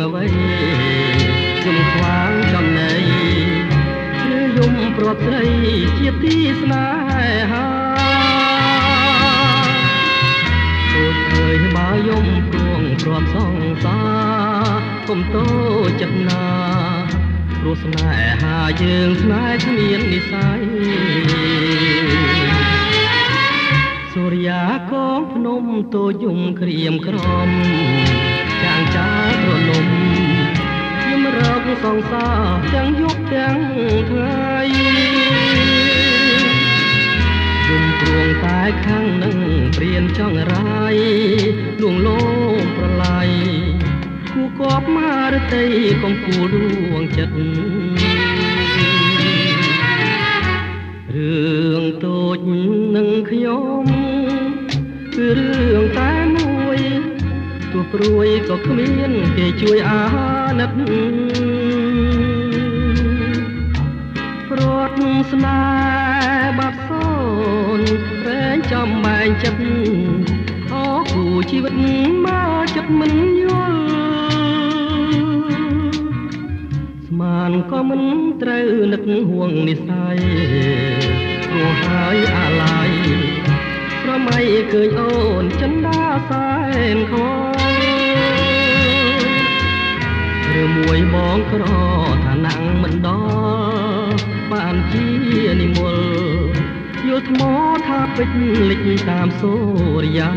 អ្វីយំខ្វាងចំណៃឬយំព្រាត់ស្រីជាទីស្នេហាដូចឃើញបើយំព្រួងព្រាត់សង្សារកុំតូចចិត្តណាព្រោះស្នេហាយើងស្នេហ៍គ្មាននិស្ស័យសូរិយាកងភ្នំតូចយំក្រៀមក្រំចាងចាក្រនំខ្ញុំរកសង្សារទាំងយប់ទាំងថ្ងៃយំព្រួងតែខាងនឹងព្រានចង់រាយលួងលោមប្រឡាយគូគប់មករតីកំពូលដួងចិត្តរឿងតូចនឹងខ្ញុំគឺរឿងតែមួយទោះព្រួយក៏គ្មានគេជួយអាណិតព្រាត់ស្នេហ៍បាត់សូនរែងចំបែងចិត្តអូគូជីវិតមកចិត្តមិនយល់ស្មានក៏មិនត្រូវនឹកហួងនិស្ស័យព្រោះហើយអាឡ័យប្រមៃឃើញអូនចិនដាសែនខឬមួយបងក្រឋានៈមិនដល់បានជានិមលយល់ថ្មថាពេជ្រលិចតាមសូរិយា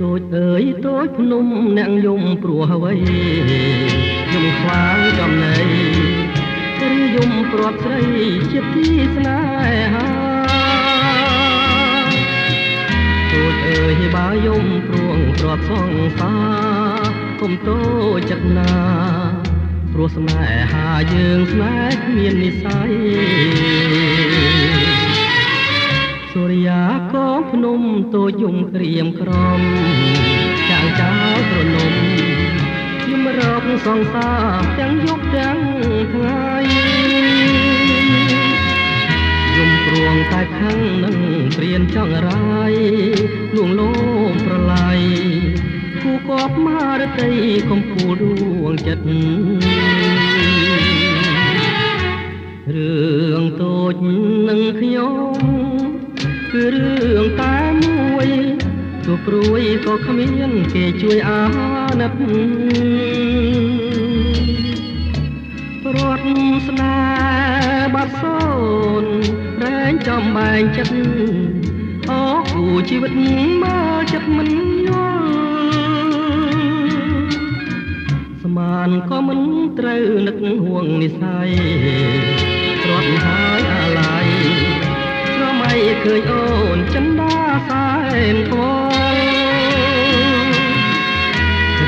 តូចអើយតូចភ្នំអ្នកយំព្រោះអ្វីយំខ្វាងចំណៃឬយំព្រាត់ស្រីជាទីស្នេហាតូចអើយបើយំព្រួងព្រាត់សង្សារកុំតូចចិត្តណាព្រោះស្នេហាយើងស្នេហ៍គ្មាននិស្ស័យសូរិយាកងភ្នំតូចយំក្រៀមក្រំចាងចោលក្រនំយំរកសង្សារទាំងយប់ទាំងថ្ងៃយំព្រួងតែខាងនឹងព្រានចង់រាយលួងលោមប្រឡាយគូគប់មករតីកំពូលដួងចិត្តរឿងតូចនឹងខ្ញុំគឺរឿងតែមួយទោះព្រួយក៏គ្មានគេជួយអាណិតព្រាត់ស្នេហ៍បាត់សូនរែងចំបែងចិត្តអូគូជីវិតមកចិត្តមិនយល់ស្មានក៏មិនត្រូវនឹកហួងនិស្ស័យព្រាត់ហើយអាឡ័យប្រមៃឃើញអូនចិនដាសែនខ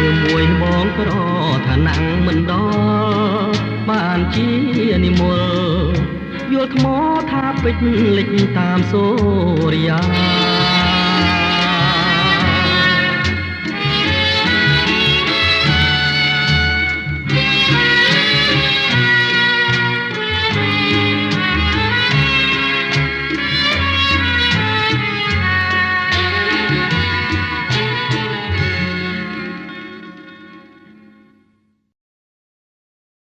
ឬមួយបងក្រឋានៈមិនដល់បានជានិមលយល់ថ្មថាពេជ្រលិចតាមសូរិយា